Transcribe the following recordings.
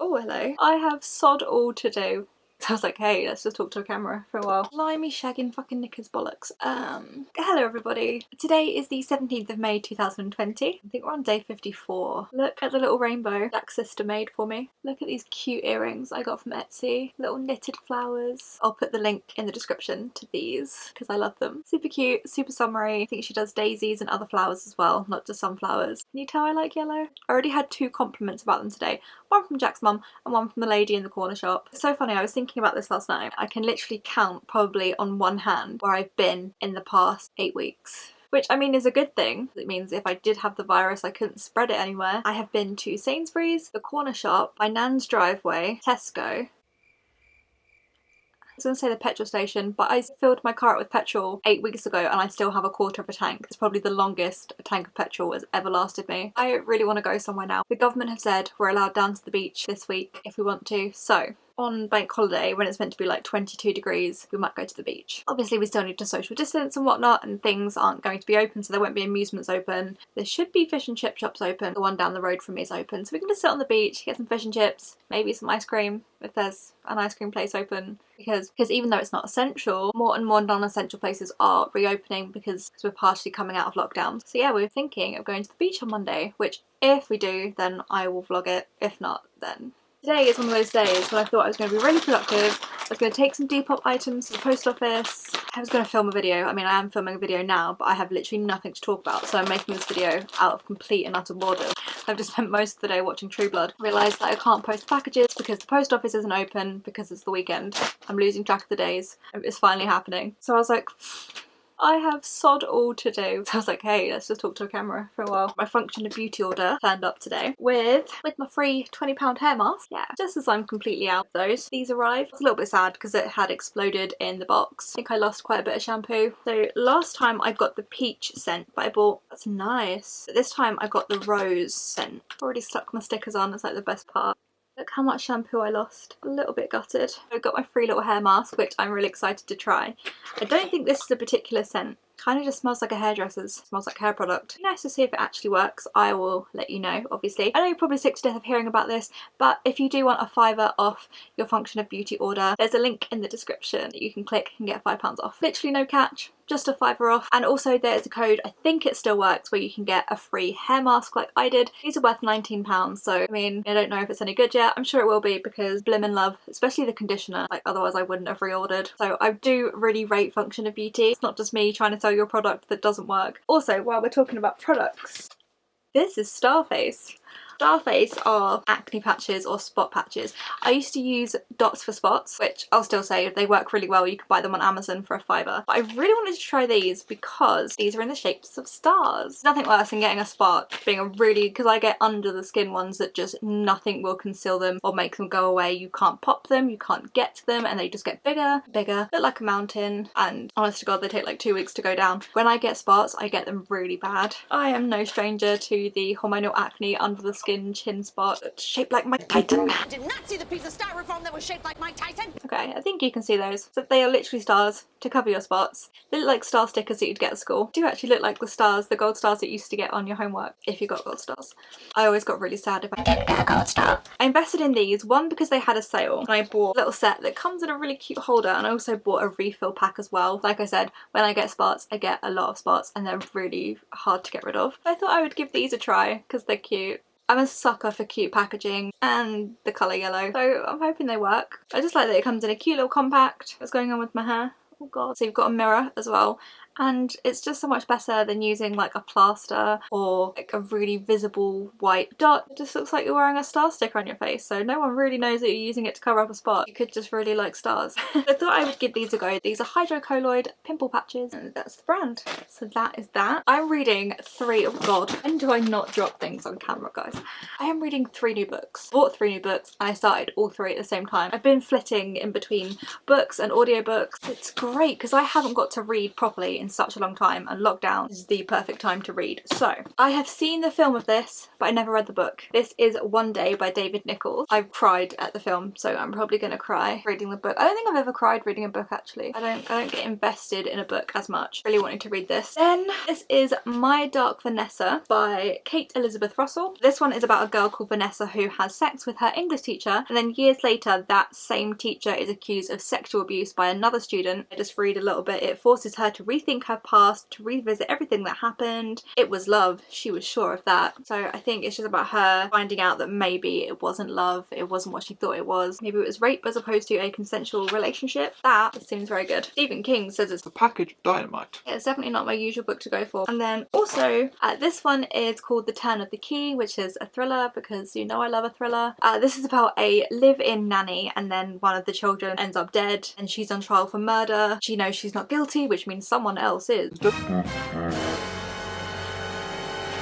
Oh, hello. I have sod all to do. So I was like, hey, let's just talk to a camera for a while. Blimey, shagging fucking knickers bollocks. Hello everybody. Today is the 17th of May 2020. I think we're on day 54. Look at the little rainbow Jack's sister made for me. Look at these cute earrings I got from Etsy. Little knitted flowers. I'll put the link in the description to these because I love them. Super cute, super summery. I think she does daisies and other flowers as well, not just sunflowers. Can you tell I like yellow? I already had 2 compliments about them today. One from Jack's mum and one from the lady in the corner shop. It's so funny, I was thinking about this last night. I can literally count probably on one hand where I've been in the past 8 weeks. Which I mean is a good thing. It means if I did have the virus I couldn't spread it anywhere. I have been to Sainsbury's, the corner shop, my nan's driveway, Tesco. I was going to say the petrol station, but I filled my car up with petrol 8 weeks ago and I still have a quarter of a tank. It's probably the longest a tank of petrol has ever lasted me. I really want to go somewhere now. The government have said we're allowed down to the beach this week if we want to, so on bank holiday when it's meant to be like 22 degrees we might go to the beach. Obviously we still need to social distance and whatnot, and things aren't going to be open, so there won't be amusements open. There should be fish and chip shops open. The one down the road from me is open, so we can just sit on the beach, get some fish and chips, maybe some ice cream if there's an ice cream place open, because even though it's not essential, more and more non-essential places are reopening because we're partially coming out of lockdown. So yeah, we're thinking of going to the beach on Monday, which if we do then I will vlog it, if not then. Today is one of those days when I thought I was going to be really productive. I was going to take some Depop items to the post office. I was going to film a video. I mean, I am filming a video now, but I have literally nothing to talk about, so I'm making this video out of complete and utter boredom. I've just spent most of the day watching True Blood. I realised that I can't post packages because the post office isn't open because it's the weekend. I'm losing track of the days. It's finally happening. So I was like, I have sod all to do. So I was like, hey, let's just talk to a camera for a while. My Function of Beauty order turned up today with my free £20 hair mask. Yeah, just as I'm completely out of those. These arrived. I was a little bit sad because it had exploded in the box. I think I lost quite a bit of shampoo. So last time I got the peach scent, but I bought, that's nice. But this time I got the rose scent. I've already stuck my stickers on, it's like the best part. Look how much shampoo I lost. A little bit gutted. I've got my free little hair mask, which I'm really excited to try. I don't think this is a particular scent. Kind of just smells like a hairdresser's. Smells like hair product. Nice to see if it actually works. I will let you know, obviously. I know you're probably sick to death of hearing about this, but if you do want a £5 off your Function of Beauty order, there's a link in the description that you can click and get £5 off. Literally no catch. Just a £5 off. And also there's a code, I think it still works, where you can get a free hair mask like I did. These are worth £19, so I mean, I don't know if it's any good yet. I'm sure it will be because blimmin' love, especially the conditioner, like otherwise I wouldn't have reordered. So I do really rate Function of Beauty. It's not just me trying to sell you a product that doesn't work. Also, while we're talking about products, this is Starface. Starface are acne patches or spot patches. I used to use Dots for Spots, which I'll still say they work really well. You can buy them on Amazon for £5. But I really wanted to try these because these are in the shapes of stars. Nothing worse than getting a spot, being a really, because I get under the skin ones that just nothing will conceal them or make them go away. You can't pop them, you can't get to them, and they just get bigger, bigger, look like a mountain, and honest to God, they take like 2 weeks to go down. When I get spots, I get them really bad. I am no stranger to the hormonal acne under the skin chin spot that's shaped like Mike Titan. I did not see the piece of styrofoam that was shaped like Mike Tyson. Okay, I think you can see those. So they are literally stars to cover your spots. They look like star stickers that you'd get at school. They do actually look like the stars, the gold stars that you used to get on your homework if you got gold stars. I always got really sad if I didn't get a gold star. I invested in these, one because they had a sale, and I bought a little set that comes in a really cute holder, and I also bought a refill pack as well. Like I said, when I get spots, I get a lot of spots and they're really hard to get rid of. I thought I would give these a try because they're cute. I'm a sucker for cute packaging and the colour yellow, so I'm hoping they work. I just like that it comes in a cute little compact. What's going on with my hair? Oh god. So you've got a mirror as well, and it's just so much better than using like a plaster or like a really visible white dot. It just looks like you're wearing a star sticker on your face, so no one really knows that you're using it to cover up a spot. You could just really like stars. I thought I would give these a go. These are hydrocolloid pimple patches, and that's the brand. So that is that. I'm reading oh god, when do I not drop things on camera, guys? I am reading 3 new books. Bought 3 new books and I started all 3 at the same time. I've been flitting in between books and audiobooks. It's great because I haven't got to read properly in such a long time, and lockdown is the perfect time to read. So I have seen the film of this, but I never read the book. This is One Day by David Nichols. I've cried at the film, so I'm probably gonna cry reading the book. I don't think I've ever cried reading a book actually. I don't get invested in a book as much. Really wanting to read this. Then this is My Dark Vanessa by Kate Elizabeth Russell. This one is about a girl called Vanessa who has sex with her English teacher, and then years later that same teacher is accused of sexual abuse by another student. I just read a little bit. It forces her to rethink her past, to revisit everything that happened. It was love. She was sure of that. So I think it's just about her finding out that maybe it wasn't love, it wasn't what she thought it was. Maybe it was rape as opposed to a consensual relationship. That seems very good. Stephen King says it's a package of dynamite. Yeah, it's definitely not my usual book to go for. And then also, this one is called The Turn of the Key, which is a thriller because you know I love a thriller. This is about a live-in nanny, and then one of the children ends up dead and she's on trial for murder. She knows she's not guilty, which means someone else is.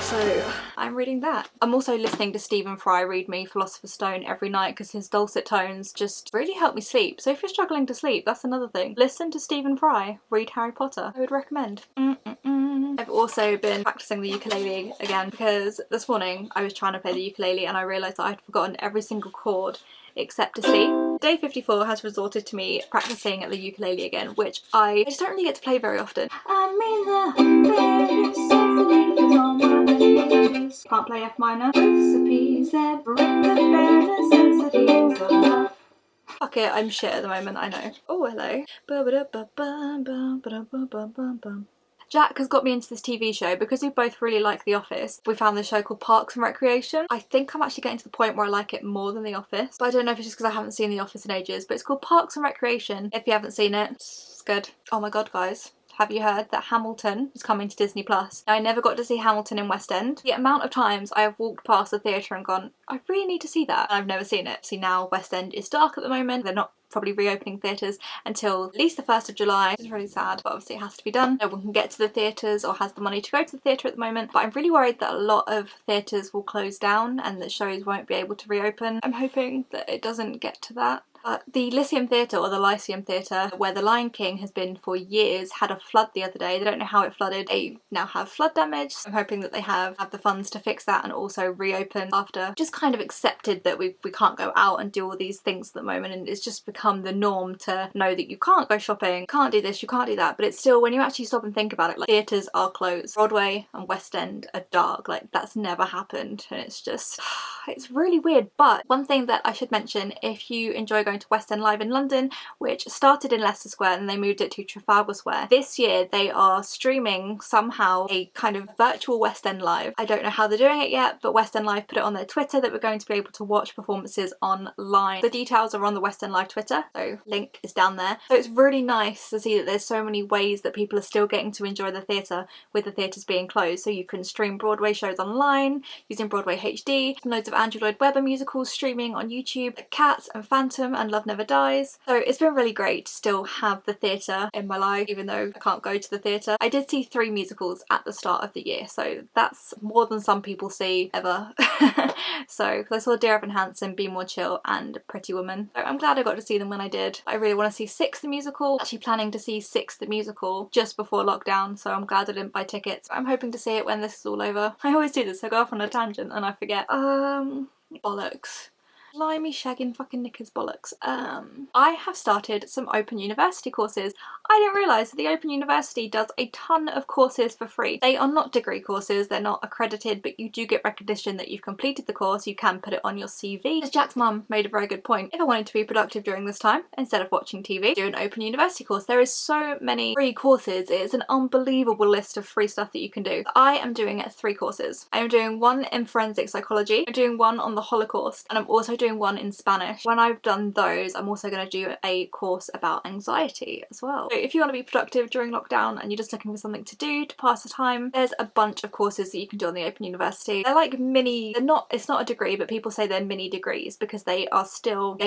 So I'm reading that. I'm also listening to Stephen Fry read me Philosopher's Stone every night because his dulcet tones just really help me sleep. So if you're struggling to sleep, that's another thing. Listen to Stephen Fry read Harry Potter. I would recommend. I've also been practicing the ukulele again because this morning I was trying to play the ukulele and I realised that I'd forgotten every single chord except a C. Day 54 has resorted to me practicing the ukulele again, which I just don't really get to play very often. I'm in the various symphonies on my pages. Can't play F minor. Recipes that bring the bare necessities of love. Fuck it, I'm shit at the moment, I know. Oh, hello. Jack has got me into this TV show because we both really like The Office. We found this show called Parks and Recreation. I think I'm actually getting to the point where I like it more than The Office, but I don't know if it's just because I haven't seen The Office in ages, but it's called Parks and Recreation. If you haven't seen it, it's good. Oh my god, guys. Have you heard that Hamilton is coming to Disney Plus? Now, I never got to see Hamilton in West End. The amount of times I have walked past the theatre and gone, I really need to see that. And I've never seen it. See, now West End is dark at the moment. They're not probably reopening theatres until at least the 1st of July, which is really sad, but obviously it has to be done. No one can get to the theatres or has the money to go to the theatre at the moment, but I'm really worried that a lot of theatres will close down and that shows won't be able to reopen. I'm hoping that it doesn't get to that. The Lyceum Theatre, or the Lyceum Theatre, where the Lion King has been for years, had a flood the other day. They don't know how it flooded. They now have flood damage. I'm hoping that they have the funds to fix that and also reopen after just kind of accepted that we can't go out and do all these things at the moment, and it's just become the norm to know that you can't go shopping, can't do this, you can't do that. But it's still, when you actually stop and think about it, like, theatres are closed. Broadway and West End are dark. Like, that's never happened, and it's just, it's really weird. But one thing that I should mention, if you enjoy going to West End Live in London, which started in Leicester Square and they moved it to Trafalgar Square, this year they are streaming somehow a kind of virtual West End Live. I don't know how they're doing it yet, but West End Live put it on their Twitter that we're going to be able to watch performances online. The details are on the West End Live Twitter, so link is down there. So it's really nice to see that there's so many ways that people are still getting to enjoy the theatre with the theatres being closed. So you can stream Broadway shows online using Broadway HD, loads of Andrew Lloyd Webber musicals streaming on YouTube, like Cats and Phantom and Love Never Dies. So it's been really great to still have the theatre in my life, even though I can't go to the theatre. I did see 3 musicals at the start of the year, so that's more than some people see ever. So, because I saw Dear Evan Hansen, Be More Chill and Pretty Woman. So I'm glad I got to see them when I did. I really want to see Six the Musical. Actually planning to see Six the Musical just before lockdown, so I'm glad I didn't buy tickets. I'm hoping to see it when this is all over. I always do this, I go off on a tangent and I forget. Bollocks. Blimey shagging fucking knickers bollocks. I have started some Open University courses. I didn't realise that the Open University does a ton of courses for free. They are not degree courses, they're not accredited, but you do get recognition that you've completed the course. You can put it on your CV. As Jack's mum made a very good point, if I wanted to be productive during this time, instead of watching TV, do an Open University course. There is so many free courses. It's an unbelievable list of free stuff that you can do. I am doing 3 courses. I am doing one in forensic psychology, I'm doing one on the Holocaust, and I'm also doing one in Spanish. When I've done those, I'm also going to do a course about anxiety as well. So if you want to be productive during lockdown and you're just looking for something to do to pass the time, there's a bunch of courses that you can do on the Open University. They're like mini, it's not a degree, but people say they're mini degrees because they are still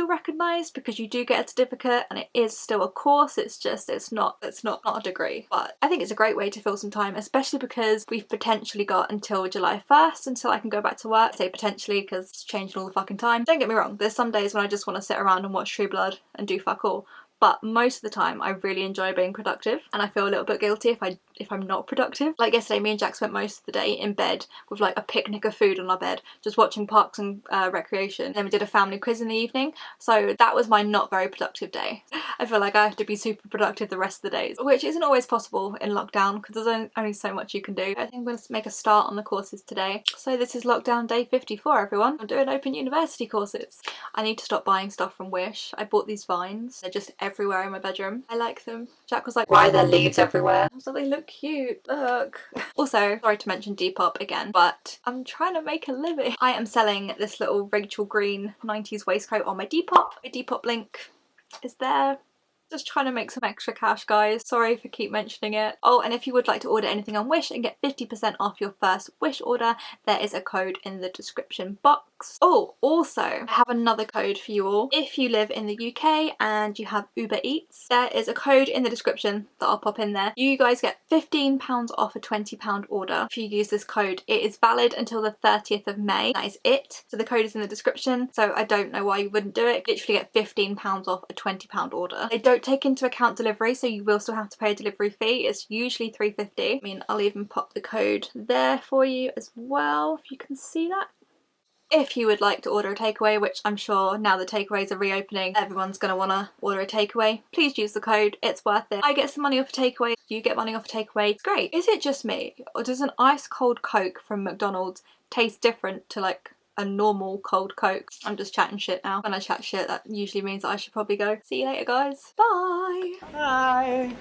recognised, because you do get a certificate and it is still a course. It's just, it's not a degree. But I think it's a great way to fill some time, especially because we've potentially got until July 1st until I can go back to work. I say potentially because it's changing all the fucking time. Don't get me wrong, there's some days when I just want to sit around and watch True Blood and do fuck all, but most of the time I really enjoy being productive, and I feel a little bit guilty if I'm not productive. Like yesterday, me and Jack spent most of the day in bed with like a picnic of food on our bed, just watching Parks and Recreation. Then we did a family quiz in the evening, so that was my not very productive day. I feel like I have to be super productive the rest of the days, which isn't always possible in lockdown because there's only so much you can do. I think I'm going to make a start on the courses today. So this is lockdown day 54, everyone. I'm doing Open University courses. I need to stop buying stuff from Wish. I bought these vines. They're just everywhere in my bedroom. I like them. Jack was like, why are there leaves everywhere? I was like, they look cute, look. Also, sorry to mention Depop again, but I'm trying to make a living. I am selling this little Rachel Green 90s waistcoat on my Depop. My Depop link is there. Just trying to make some extra cash, guys. Sorry if I keep mentioning it. Oh, and if you would like to order anything on Wish and get 50% off your first Wish order, there is a code in the description box. Oh, also, I have another code for you all. If you live in the UK and you have Uber Eats, there is a code in the description that I'll pop in there. You guys get £15 off a £20 order if you use this code. It is valid until the 30th of May. That is it. So the code is in the description, so I don't know why you wouldn't do it. You literally get £15 off a £20 order. They don't take into account delivery, so you will still have to pay a delivery fee. It's usually £3.50. I mean, I'll even pop the code there for you as well, if you can see that. If you would like to order a takeaway, which I'm sure now the takeaways are reopening, everyone's going to want to order a takeaway, please use the code. It's worth it. I get some money off a takeaway, you get money off a takeaway. It's great. Is it just me, or does an ice cold Coke from McDonald's taste different to like a normal cold Coke? I'm just chatting shit now. When I chat shit, that usually means that I should probably go. See you later, guys. Bye. Hi.